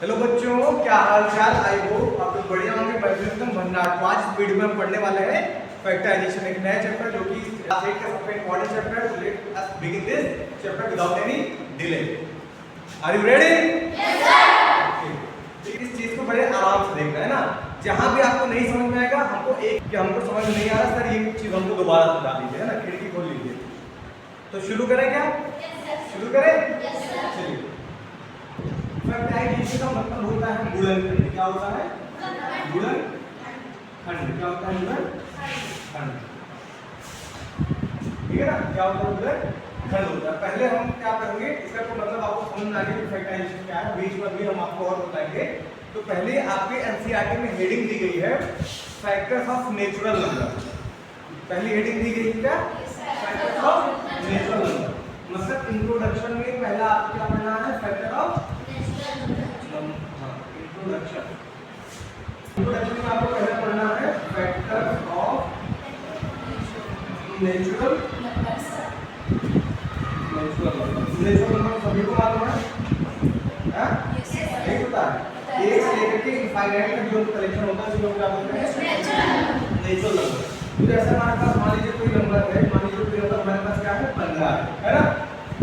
Hello बच्चों, क्या हाल चाल। आई होप आप लोग बढ़िया होंगे। मैं एकदम भन्नाट। आज इस वीडियो में हम पढ़ने वाले हैं फैक्टराइजेशन, एक नया चैप्टर जो कि क्लास 8 का सबसे इंपॉर्टेंट चैप्टर है। Let us begin this chapter without any delay. Are you ready? Yes sir. इस चीज को बड़े आराम से देखना है ना। जहां भी आपको नहीं समझ में आएगा, हमको समझ में नहीं आ रहा सर, ये चीज हमको दोबारा समझा दीजिए, है ना। खिड़की खोल लीजिए। तो शुरू करें क्या? शुरू करें? चलिए। फैक्टराइजेशन का मतलब होता है गुणनखंड। क्या होता है? गुणनखंड। क्या होता है? गुणनखंड। ठीक है ना। क्या होता है? गुणनखंड होता है। पहले हम क्या करेंगे, इसका तो मतलब आपको समझ में आ गया कि फैक्टराइजेशन क्या है। बीच में भी हम आपको और बताएंगे। तो पहले आपके एनसीईआरटी में हेडिंग दी गई है फैक्टर्स ऑफ नेचुरल नंबर। पहली हेडिंग दी गई है क्या? Factors of natural number. मतलब इंट्रोडक्शन में पहला आपको क्या पढ़ना है? फैक्टर ऑफ इंट्रोडक्शन में आपको पहले पढ़ना है फैक्टर ऑफ नेचुरल नंबर। सभी को मालूम है? नहीं पता है? एक से लेकर के इनफाइनाइट तक जो कलेक्शन होता है उसको क्या बोलते हैं? Natural number. तो जैसे हमारे पास मान लीजिए कोई नंबर है, मान लीजिए कोई नंबर हमारे पास क्या है? 15 है ना।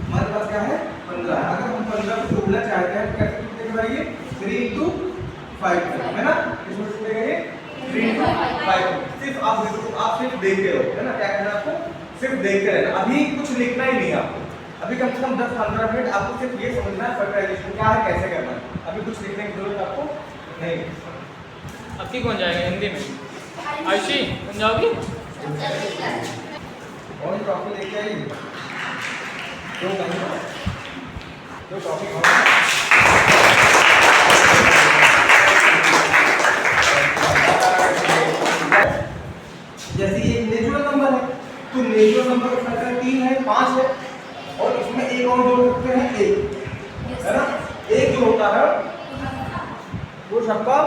हमारे पास क्या है? 15। अगर हम 15 को जोड़ना चाहते हैं तो कैसे लिखेंगे? 3 into 5 है ना। इसमें लिखेंगे 3 into 5। सिर्फ आप सिर्फ देखते रहो, है ना। क्या कहना है आपको? सिर्फ देखते रहना। अभी कुछ लिखना ही नहीं है आपको। अभी कम से कम 10-15 मिनट आपको सिर्फ ये समझना है फैक्टराइजेशन क्या है, कैसे करना है। अभी कुछ लिखने की जरूरत आपको नहीं। अब की कौन जाएगा हिंदी में? आयुषी तुम जाओगी? और टॉपिक लेके आई दो टॉपिक जैसे ये नेचुरल नंबर है, तो नेचुरल नंबर का फैक्टर 3 है, 5 है, और इसमें एक और जोड़ सकते हैं 1, है ना। एक जो होता है वो सबका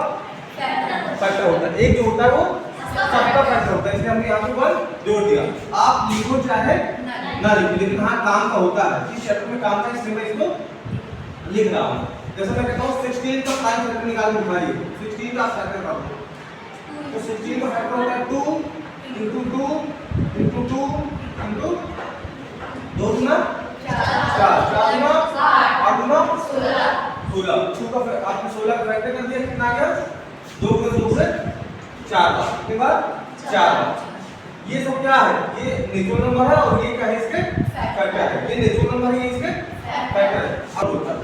फैक्टर होता है। एक जो होता है वो सबका फैक्टर होता है। इसलिए हमने यहाँ पे 1 जोड़ दिया। आप लिखो चाहे ना लिखो, लेकिन हाँ काम का होता है। इस चैप्टर में काम का, इसलिए मैं इसको लिख रहा हूँ। जैसे मैं कहता हूँ 16 का प्राइम फैक्टर निकाल के दिखाइए। 16 का फैक्टर निकालो। तो 16 का फैक्टर होता है 2 into 2 into 2 into 2 गुना 4, 4 गुना 8 गुना 16। 2 का आपने 16 का फैक्टर कर दिया, कितना आ गया? 2 गुना 2 से 4 बार। कितनी बार? 4 बार। ये सब क्या है? ये नेचुरल नंबर है और ये क्या है? इसके फैक्टर है। ये नेचुरल नंबर है, ये इसके फैक्टर है। अब होता है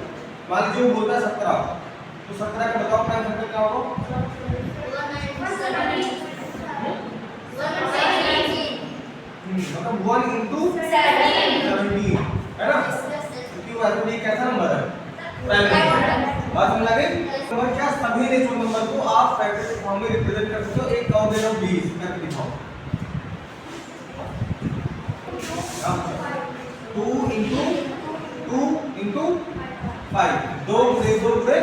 मान लीजिए वो बोलता है 17, तो 17 का बताओ प्राइम फैक्टर क्या होगा? मतलब 1 into 17 है ना। क्योंकि वो ऐसे कैसा नंबर है? Prime number. बात समझ आ गई? तो क्या सभी नेचुरल नंबर को आप फैक्टर के फॉर्म में रिप्रेजेंट कर सकते हो? एक और दे रहा हूं 20 करके दिखाओ। 2 into 2 into 5, 2 से 2 से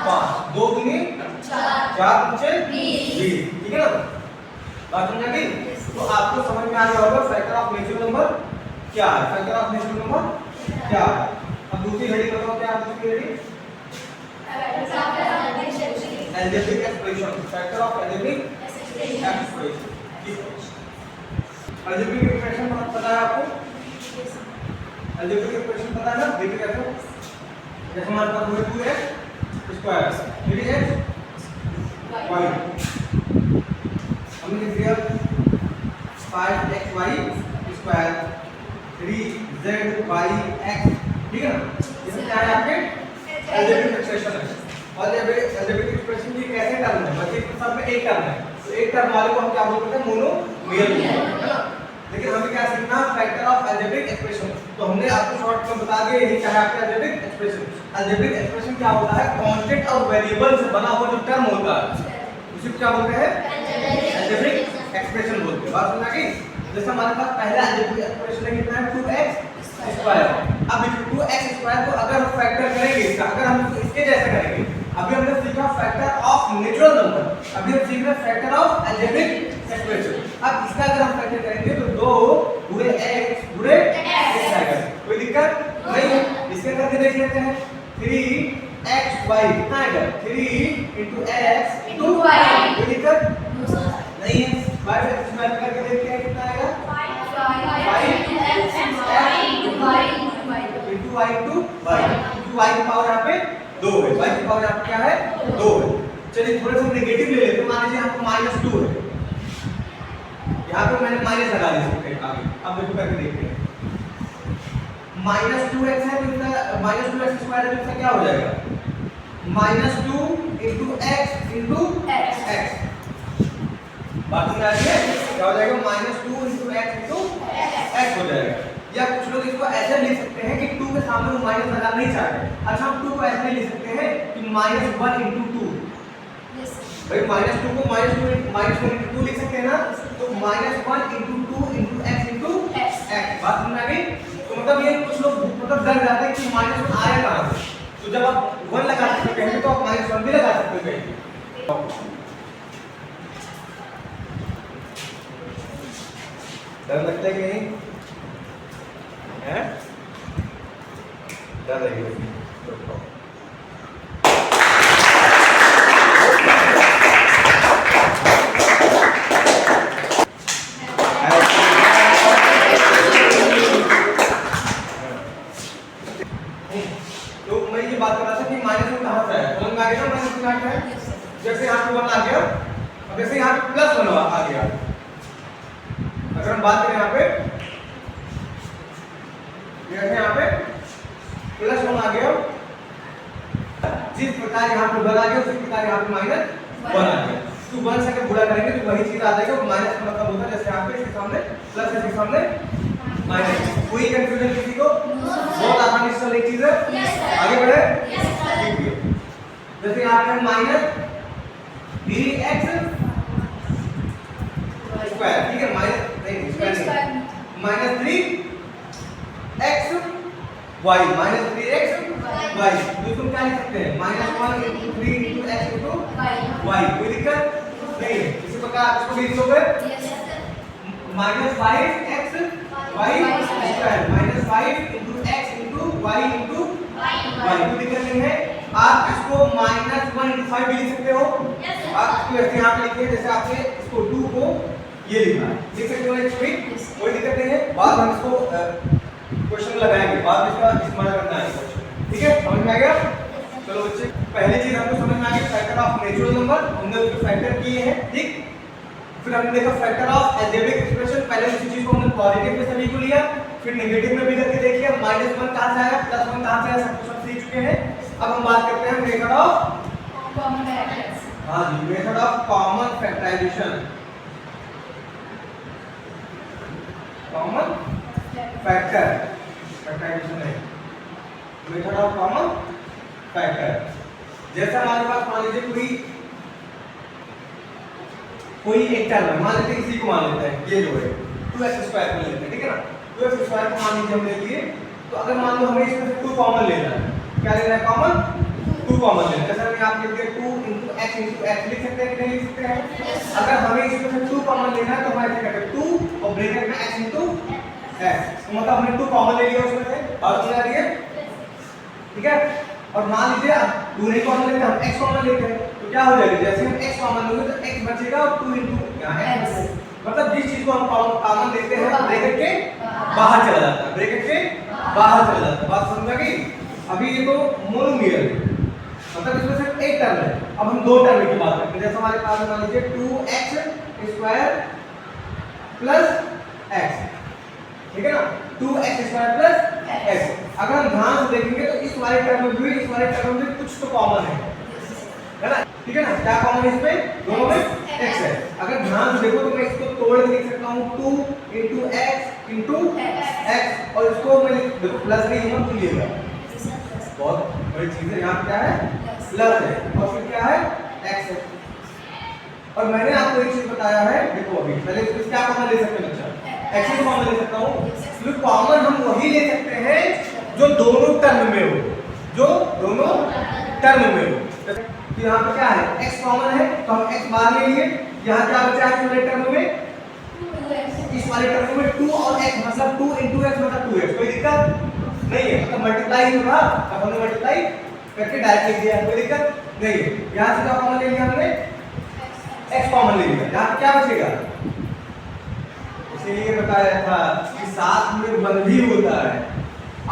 5, 2 दूनी 4 5 20। ठीक है ना। बात समझ आ गई? तो आपको समझ में आ गया होगा फैक्टर ऑफ नेचुरल नंबर क्या है। फैक्टर ऑफ नेचुरल नंबर क्या है? अब दूसरी हेडिंग बताओ क्या है दूसरी heading? Algebraic expression. Factor of algebraic expression. Algebraic expression पता है आपको? अलजेब्रिक एक्सप्रेशन पता है ना। देखिए कैसे, जैसे हमारे पास है 2x स्क्वायर 3x y, हमने लिख दिया 5xy स्क्वायर 3zyx। ठीक है ना। ये क्या है? आपके अलजेब्रिक एक्सप्रेशन है। और अलजेब्रिक एक्सप्रेशन की कैसे टर्म है? बस एक सब में एक टर्म है, तो एक टर्म वाले को हम क्या बोलते हैं? मोनोमियल बोलते हैं, है ना। लेकिन हमें क्या सीखना? Factor of algebraic expression. तो हमने आपको शॉर्ट में बता दिया यही क्या है आपका अलजेब्रिक एक्सप्रेशन। अलजेब्रिक एक्सप्रेशन क्या होता है? कांस्टेंट और वेरिएबल से बना हुआ जो टर्म होता है उसे क्या बोलते हैं? अलजेब्रिक एक्सप्रेशन बोलते हैं। बात समझ आ गई? जैसे हमारे पास पहला अलजेब्रिक एक्सप्रेशन है कितना है? 2x square. अब देखिए 2x स्क्वायर को अगर हम फैक्टर करेंगे इसका, अगर हम इसके जैसा करेंगे, अभी हमने सीखा फैक्टर ऑफ नेचुरल नंबर, अभी हम सीख रहे हैं फैक्टर ऑफ अलजेब्रिक एक्सप्रेशन। अब इसका अगर हम फैक्टर करेंगे तो 2 गुणे x गुणे x आएगा। कोई दिक्कत नहीं है। इसके करके देख लेते हैं 3x y कितना आएगा 3 into x into y कोई दिक्कत नहीं है। y से स्क्वायर करके देखते हैं कितना आएगा 5 into y into y क्योंकि y की पावर यहाँ पे 2 है, y की पावर यहाँ पे क्या है 2 है। चलिए थोड़ा सा नेगेटिव ले लेते हैं, मान लीजिए यहाँ पे -2 है, यहाँ पे मैंने माइनस लगा दिया सकते हैं आगे। अब देखो करके देखते हैं -2x है तो इसका -2x स्क्वायर है तो इसका क्या हो जाएगा -2 into x into x। बात समझ आ रही है क्या हो जाएगा -2 into x into x हो जाएगा। या कुछ लोग इसको ऐसे लिख सकते हैं कि 2 के सामने वो माइनस लगाना नहीं चाहते। अच्छा हम 2 को ऐसे लिख सकते हैं कि -1 into 2 भाई -2 को -1 into 2 लिख सकते हैं ना, तो -1 into 2 into x into x। बात समझ आ गई। तो मतलब ये कुछ लोग मतलब डर जाते हैं कि -1 आया कहां से, तो जब आप 1 लगा सकते हैं तो आप -1 भी लगा सकते हो कहीं। डर लगता है कि नहीं है, डर लगेगा। तो मैं ये बात कर रहा था कि -1 कहां से आया, समझ में आ गया ना -1 कहां से है। जैसे यहाँ पे 1 आ गया, अब जैसे यहाँ पे +1 आ गया, अगर हम बात करें यहाँ पे जैसे यहाँ पे +1 आ गया, जिस प्रकार यहाँ पे 1 आ गया उसी प्रकार यहाँ पे -1 आ गया। तो 1 से अगर गुणा करेंगे तो वही चीज आ जाएगा, माइनस का मतलब होता है जैसे यहाँ पे इसके सामने प्लस है, इसके सामने माइनस। कोई कंफ्यूजन किसी को? बहुत आसानी से एक चीज है, आगे बढ़े। ठीक है, जैसे यहाँ पे -3x स्क्वायर, ठीक है -3x y -3x y, तो तुम क्या लिख सकते हैं -1 into 3 into x into y। कोई दिक्कत नहीं है। इसी प्रकार इसको भी लिखोगे -5x y square -5 into x into y into y। कोई दिक्कत नहीं है। आप इसको -1 into 5 भी लिख सकते हो। आप इसको ऐसे यहाँ पे लिखिए जैसे आपने इसको 2 को ये लिखा है, लिख सकते हो इसको भी, कोई दिक्कत नहीं है। बाद हम इसको क्वेश्चन लगाएंगे, बाद में इसका इस्तेमाल करना है क्वेश्चन, ठीक है। समझ में आ गया? चलो बच्चे, पहली चीज हमको समझ में आ गई फैक्टर ऑफ नेचुरल नंबर, हमने उसके फैक्टर किए हैं, ठीक। फिर हमने देखा फैक्टर ऑफ अलजेब्रिक एक्सप्रेशन, पहले उसी चीज को हमने पॉजिटिव में सभी को लिया, फिर नेगेटिव में भी करके देखिए -1 कहां से आया, +1 कहां से आया, सब कुछ सीख चुके हैं। अब हम बात करते हैं मेथड ऑफ कॉमन फैक्टर्स। हां जी, method of common factorisation, common factorisation है मेथड ऑफ कॉमन फैक्टर। जैसा हमारे पास मान लीजिए कोई एक टर्म है, मान लेते हैं इसी को मान लेते हैं, ये जो है 2x स्क्वायर को लेते हैं, ठीक है ना। 2x स्क्वायर को मान लीजिए हम ले लिए, तो अगर मान लो हमें इसमें से 2 कॉमन लेना है, क्या लेना है कॉमन, 2 कॉमन लेना है। जैसे हम आप लिखते हैं 2 into x लिख सकते हैं कि नहीं लिख सकते हैं। अगर हमें इसमें से 2 कॉमन लेना है तो हम ऐसे करते हैं 2 और ब्रैकेट में x into x, तो मतलब हमने 2 कॉमन ले लिया उसमें से, बात समझ आ रही है, ठीक है। और मान लीजिए 2 नहीं कॉमन लेते, हम x कॉमन लेते हैं, तो क्या हो जाएगा, जैसे हम x कॉमन लेंगे तो x बचेगा और 2 into यहाँ x, मतलब जिस चीज को हम कॉमन लेते हैं ब्रैकेट के बाहर चला जाता है, ब्रैकेट के बाहर चला जाता है। बात समझ आ गई। अभी ये तो मोनोमियल है, मतलब इसमें सिर्फ एक टर्म है। अब हम 2 टर्म की बात करते हैं, जैसे हमारे पास मान लीजिए 2x स्क्वायर प्लस x, ठीक है ना, 2x स्क्वायर प्लस x। अगर हम ध्यान से देखेंगे तो इस वाले टर्म में भी इस वाले टर्म में कुछ तो कॉमन है ना, ठीक है ना। क्या कॉमन है इसमें, दोनों में x है। अगर ध्यान से देखो तो मैं इसको तोड़ के लिख सकता हूँ 2 into x into x, और इसको मैं देखो प्लस नहीं है, भूलिएगा, बहुत बड़ी चीज है। यहाँ क्या है, प्लस है, और फिर क्या है, x है। और मैंने आपको एक चीज बताया है, देखो अभी पहले इसमें क्या कॉमन ले सकते हैं बच्चा, x को कॉमन ले सकता हूँ। तो कॉमन हम वही ले सकते हैं जो दोनों टर्म में हो, जो दोनों टर्म में हो। तो यहाँ पे क्या है, x कॉमन है तो हम x बाहर ले लिए, यहाँ क्या बचा है इस वाले टर्म में, इस वाले टर्म में 2 और x, मतलब 2 into x मतलब 2x, कोई दिक्कत नहीं है, मतलब मल्टीप्लाई ही होगा। अब हमने मल्टीप्लाई करके डायरेक्ट लिख दिया, कोई दिक्कत नहीं। यहाँ से क्या कॉमन ले लिया हमने, x कॉमन ले लिया, यहाँ क्या बचेगा, इसीलिए बताया था कि साथ में 1 भी होता है।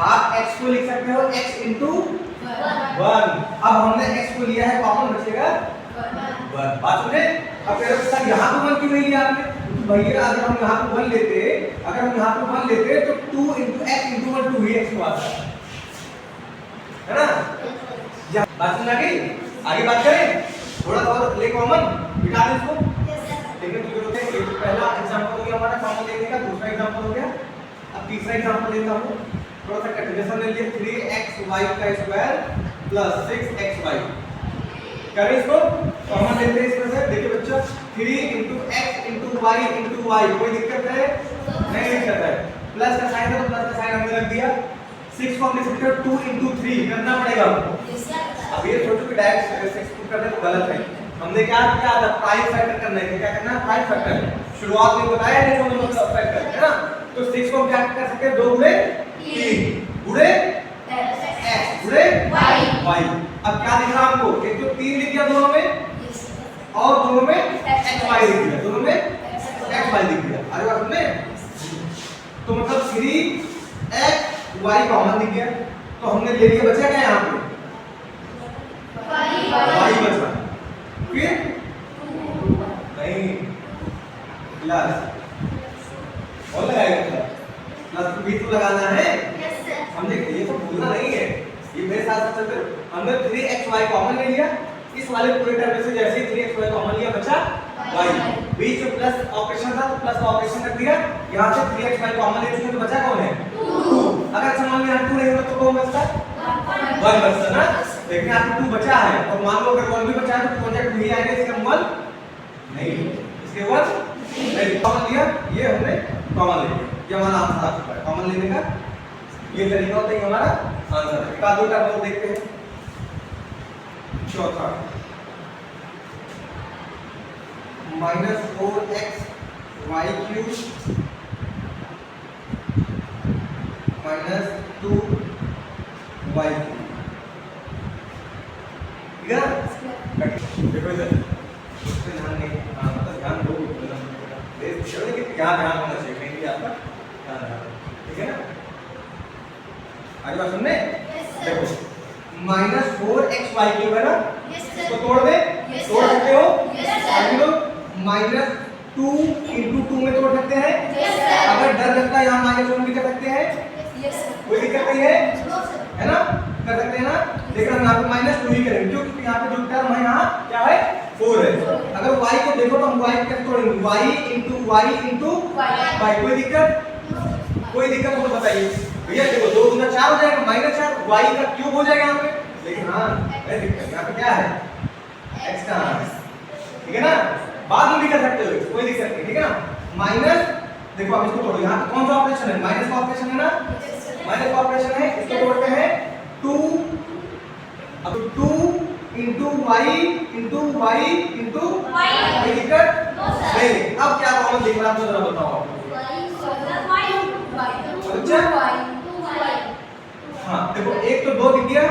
आप x को लिख सकते हो x इंटू 1। अब हमने x को लिया है कॉमन, बचेगा 1। बात समझे? अब कह रहे सर यहाँ पे 1 क्यों नहीं लिया आपने, तो भैया अगर हम यहाँ पे 1 लेते, अगर हम यहाँ पे 1 लेते तो 2 इंटू x इंटू 1 2 ही x आता है ना। बात समझ आ गई? आगे बात करें, थोड़ा सा और ले कॉमन, बिठा दे इसको। लेकिन जो होते हैं, एक पहला एग्जांपल हो गया हमारा कॉमन लेने का, दूसरा एग्जांपल हो गया। अब तीसरा एग्जांपल लेता हूं, थोड़ा सा कंटिन्यूएशन ले लिए, 3xy का स्क्वायर प्लस 6xy। करें इसको कॉमन लेते हैं इसमें से। देखिए बच्चों 3 into x into y into y, कोई दिक्कत है नहीं, दिक्कत है। प्लस का साइन है तो प्लस का साइन हमने रख दिया। 6 को हम लिख सकते हैं 2 into 3 करना पड़ेगा हमको। अब ये सोचो कि डायरेक्ट 6 पुट करना तो गलत है, हमने क्या किया था, प्राइम फैक्टर करना है। क्या करना है, प्राइम फैक्टर। शुरुआत में बताया नहीं जो मतलब फैक्टर है ना, तो 6 को हम क्या कर सकते हैं, 2 गुणे 3 गुणे x गुणे y। अब क्या दिख रहा आपको, एक तो 3 लिख दिया दोनों में और दोनों में xy लिख दिया, दोनों में xy लिख दिया। अरे बात हमने तो मतलब 3xy कॉमन दिख गया, तो हमने ले लिया, बचा क्या यहाँ पे, y बचा, फिर नहीं प्लस और लगाएगा, प्लस भी तो लगाना है। हमने ये तो भूलना नहीं है, ये मेरे साथ चलते। हमने 3xy कॉमन ले लिया, इस वाले पूरे टर्म से जैसे 3xy कॉमन लिया, बचा y, बीच में प्लस ऑपरेशन था तो प्लस का ऑपरेशन कर दिया। यहाँ से 3xy कॉमन ले चुके तो बचा कौन है, 2। अगर मान लो यहाँ 2 नहीं होता तो कौन बचता, 1 बचता ना। लेकिन यहाँ पे 2 बचा है, और मान लो अगर 1 भी बचा है तो कौन सा 2 ही आएगा, इसका 1 नहीं, इसके 1 नहीं। कॉमन लिया, ये हमने कॉमन ले लिया, ये हमारा आंसर आ चुका है। कॉमन लेने का ये तरीका होता है, हमारा आंसर है। का दो टर्म देखते हैं। चौथा -4xy³ -2y। ठीक है, देखो इधर उससे ध्यान नहीं, मतलब ध्यान दो, लेकिन क्या ध्यान होना चाहिए, नहीं भी आपका ध्यान रहा, ठीक है ना। आगे बात सुनने, देखो -4xy³ है ना, इसको तोड़ दे, तोड़ सकते हो, आगे लो -2 into 2 में तोड़ सकते हैं। अगर डर लगता है यहाँ -1 भी कर सकते हैं, कोई दिक्कत नहीं है ना, कर सकते हैं ना। लेकिन हम यहाँ पे -2 ही करेंगे, क्योंकि यहाँ पे जो टर्म है यहाँ क्या है, 4 है। अगर y को देखो तो हम y कैसे तोड़ेंगे, y into y, कोई दिक्कत हो तो बताइए भैया। देखो 2 गुना 4 हो जाएगा, -4 y का क्यूब हो जाएगा यहाँ पे। लेकिन हाँ है दिक्कत, यहाँ पे क्या है, x का, ठीक है ना। बाद में भी कर सकते हो, कोई दिक्कत नहीं, ठीक है ना। माइनस देखो आप इसको तोड़ो, यहाँ पे कौन सा ऑपरेशन है, माइनस का ऑपरेशन है ना, माइनस का ऑपरेशन है, इसको तोड़ते हैं 2। अब 2 into y into y into y दिक्कत नहीं। अब क्या कॉमन दिख रहा है, जरा बताओ अच्छा। हाँ देखो, एक तो 2 दिख गया,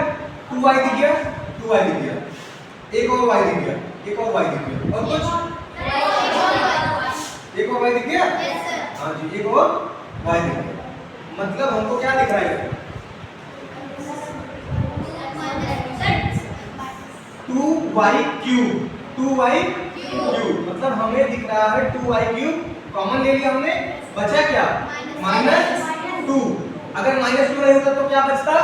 2y दिख गया, 2y दिख गया, एक और y दिख गया, एक और y दिख गया, और कुछ एक और y दिख गया, हाँ जी, एक और y दिख गया। मतलब हमको क्या दिख रहा है, 2y³, मतलब हमें दिख रहा है 2y³ कॉमन ले लिया हमने, बचा क्या, -2। अगर -2 नहीं होता तो क्या बचता,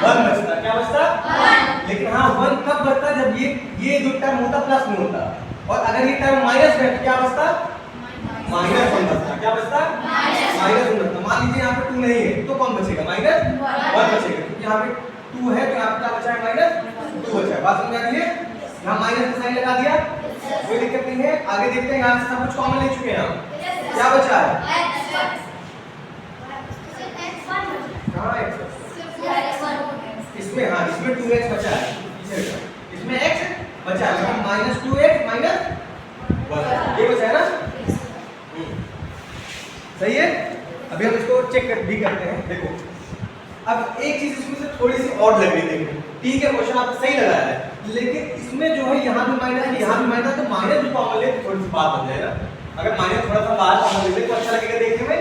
1 बचता, क्या बचता 1। लेकिन हाँ 1 कब बचता, जब ये जो टर्म होता प्लस में होता, और अगर ये टर्म माइनस में तो क्या बचता, -1 बचता, क्या बचता, -1 बचता। मान लीजिए यहाँ पे 2 नहीं है तो कौन बचेगा, -1 बचेगा, क्योंकि यहाँ पे 2 है तो यहाँ पे क्या बचा है, -2 बचा है। बात समझ आ रही है, यहाँ माइनस का साइन लगा दिया, कोई दिक्कत नहीं है। आगे देखते हैं, यहाँ से सब कुछ कॉमन ले चुके हैं हम, क्या बचा है, कहाँ x, इसमें, हाँ इसमें 2x बचा है, इसमें x बचा है, -2x -1 ये बचा है ना। सही है। अभी हम इसको चेक भी करते हैं। देखो अब एक चीज इसमें से थोड़ी सी और लग रही है, देखो ठीक है, क्वेश्चन आपको सही लगा है, लेकिन इसमें जो है यहाँ भी माइनस है, यहाँ भी माइनस, तो माइनस भी कॉमन ले तो थोड़ी सी बात बन जाएगा। अगर माइनस थोड़ा सा बाहर कॉमन ले तो अच्छा लगेगा देखने में।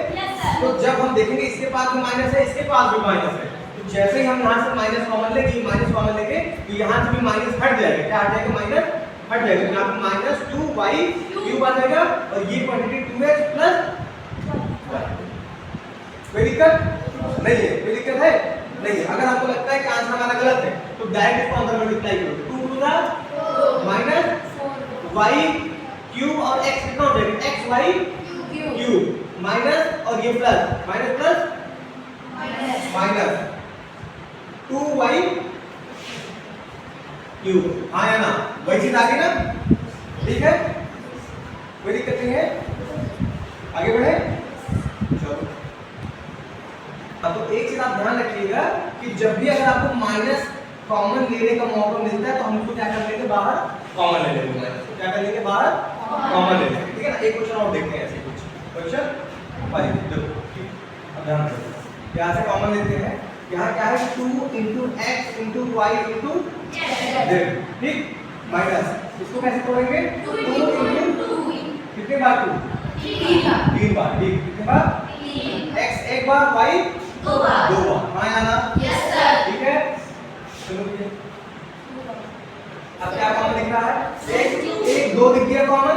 तो जब हम देखेंगे इसके पास भी माइनस है, इसके पास भी माइनस है, तो जैसे ही हम यहाँ से माइनस कॉमन लेंगे, माइनस कॉमन लेंगे, तो यहाँ से भी माइनस हट जाएगा। क्या हट जाएगा? माइनस हट जाएगा। यहाँ पे माइनस 2y क्यूब आ जाएगा और ये क्वांटिटी 2x प्लस 1। कोई दिक्कत नहीं है? कोई दिक्कत है नहीं है। अगर आपको लगता है कि आंसर हमारा गलत है तो डायरेक्ट इसको अंदर मल्टीप्लाई करो, 2 to the minus y cube और x कितना हो जाएगा? xy क्यूब माइनस और ये plus, minus plus minus 2y cube. हाँ या ना? वही चीज आगे ना? ठीक है, कोई दिक्कत नहीं है, आगे बढ़े। चलो, अब तो एक चीज आप ध्यान रखिएगा कि जब भी अगर आपको माइनस कॉमन लेने का मौका मिलता है तो हमको क्या कर लेंगे? बाहर कॉमन ले लेंगे। माइनस क्या कर लेंगे? बाहर कॉमन ले लेंगे। ठीक है ना? एक क्वेश्चन और देखते हैं ऐसे कुछ। क्वेश्चन 5 देखो, अब ध्यान रखिए, यहाँ से कॉमन लेते हैं। यहाँ क्या है? 2 into x into y into z। ठीक, माइनस इसको कैसे तोड़ेंगे? 2 into कितने बार? 2 3 बार। ठीक, कितने बार? x एक बार, y 2 बार। हाँ या ना? Yes sir. ठीक है, चलो ये अब क्या कॉमन दिख रहा है? एक 2 दिख गया कॉमन,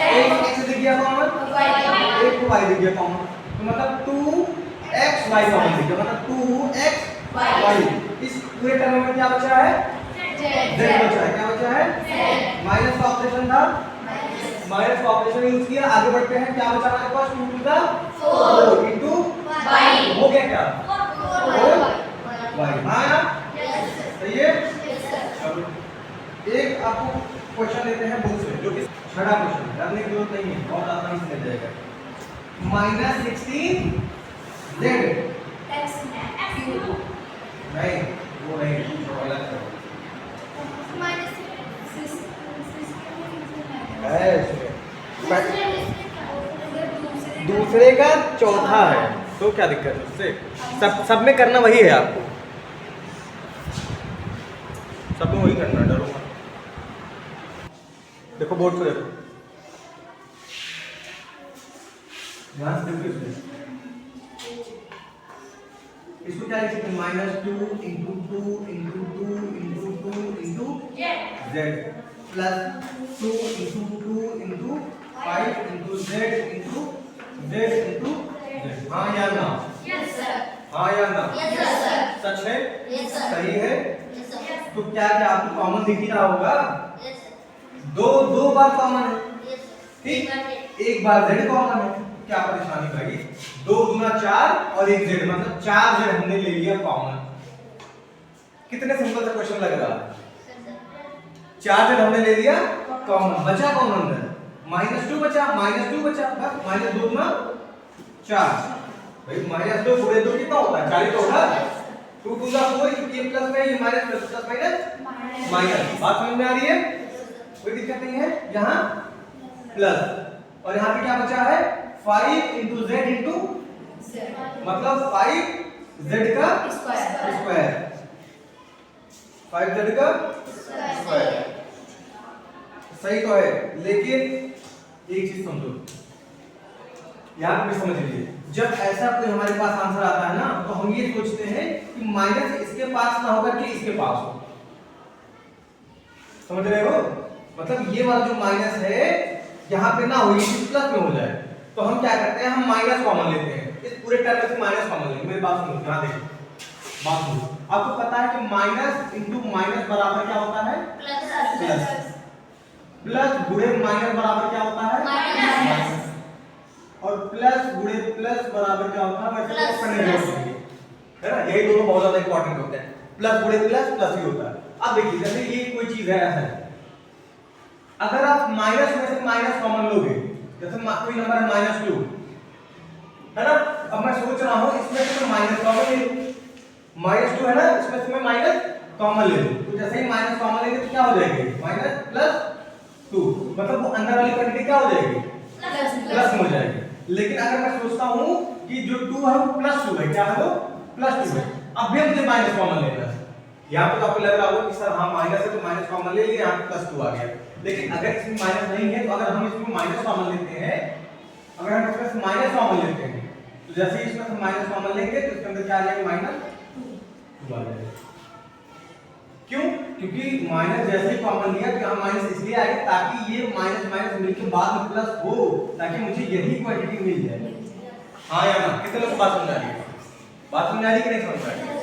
एक x दिख गया कॉमन, एक y दिख गया कॉमन, तो मतलब 2xy कॉमन दिख गया, मतलब 2xy। इस पूरे टर्म में क्या बचा है? z बचा है। क्या बचा है? माइनस का ऑपरेशन था, माइनस का ऑपरेशन यूज किया। आगे बढ़ते हैं, क्या बचा हमारे पास? 2 टू द 4 into y हो गया क्या? 4y। हाँ सही है। चलो, एक आपको क्वेश्चन लेते हैं बुक से, जो कि छठा क्वेश्चन है, करने की जरूरत नहीं है, बहुत आसानी से मिल जाएगा। -16 z नहीं, वो नहीं, वो अलग है। दूसरे का चौथा है तो क्या दिक्कत है उससे? सब में करना वही है, आपको सब में वही करना है, डरो मत। देखो बोर्ड पे देखो, ध्यान से देखो इसको क्या लिख सकते हैं? -2 into 2 into 2 into 2 into z plus 2 into 2 into 5 into z into z into z। हाँ या ना? Yes sir. हाँ या ना? Yes sir. सच है? Yes sir. सही है? Yes sir. तो क्या क्या आपको कॉमन दिख ही रहा होगा? Yes sir. दो बार कॉमन है। Yes sir. ठीक, एक बार z कॉमन है, क्या परेशानी भाई? 2 दूना 4 और एक z, मतलब 4 z हमने ले लिया कॉमन। कितने सिंपल सा क्वेश्चन लग रहा है? 4 z हमने ले लिया कॉमन, बचा कौन अंदर? -2 बचा, -2 बचा, बस -2 दूना 4। भाई -2 गुणे 2 कितना होता है? 40 होगा। 2 दूना 4, ये प्लस में, ये minus plus plus minus minus. बात समझ में आ रही है? कोई दिक्कत नहीं है। यहाँ प्लस और यहाँ पे क्या बचा है? 5 into z into मतलब 5z का स्क्वायर, 5z का स्क्वायर। सही तो है, लेकिन एक चीज समझो, यहाँ पे समझ लीजिए, जब ऐसा कोई हमारे पास आंसर आता है ना, तो हम ये सोचते हैं कि माइनस इसके पास ना होगा कि इसके पास हो। समझ रहे हो? मतलब ये वाला जो माइनस है यहाँ पे ना हो, ये प्लस में हो जाए, तो हम क्या करते हैं? हम माइनस कॉमन लेते हैं। इस पूरे टर्म से माइनस कॉमन लेंगे। मेरी बात सुनो, ध्यान देखो, बात सुनो। आपको पता है कि माइनस इंटू माइनस बराबर क्या होता है? प्लस। प्लस गुणे माइनस बराबर क्या होता है? माइनस। और प्लस गुणे प्लस बराबर क्या होता है? वैसे पढ़ने की जरूरत नहीं है ना, यही दोनों बहुत ज्यादा इंपॉर्टेंट होते हैं। प्लस गुणे प्लस प्लस ही होता है। अब देखिए, जैसे ये कोई चीज है ऐसा, अगर आप माइनस में से माइनस कॉमन लोगे, जैसे कोई नंबर है -2 है ना, अब मैं सोच रहा हूं इसमें से मैं माइनस कॉमन ले लूं, -2 है ना, इसमें से मैं माइनस कॉमन ले लूं, तो जैसे ही माइनस कॉमन लेंगे तो क्या हो जाएगी? माइनस प्लस 2, मतलब वो अंदर वाली क्वांटिटी क्या हो जाएगी? प्लस में हो जाएगी। लेकिन अगर मैं सोचता हूं कि जो 2 है वो +2 है, क्या है वो? +2 है, अब भी मुझे माइनस कॉमन लेना है, यहाँ पे तो आपको लग रहा होगा कि सर हाँ माइनस है तो माइनस कॉमन ले लिया, यहाँ पे +2 आ गया। लेकिन अगर इसमें माइनस नहीं है तो अगर हम इसमें माइनस कॉमन लेते हैं, अगर हम इसमें माइनस कॉमन लेते हैं तो जैसे ही इसमें हम माइनस कॉमन लेंगे तो इसके अंदर क्या आ जाएगा, -2 आ जाएगा। क्यों? क्योंकि माइनस जैसे ही कॉमन लिया तो यहाँ माइनस इसलिए आएगा ताकि ये माइनस माइनस मिलकर बाद में प्लस हो, ताकि मुझे यही क्वांटिटी मिल जाए। हाँ या ना? कितने लोग को बात समझ आ रही है? बात समझ आ रही है कि नहीं समझ आ रही है?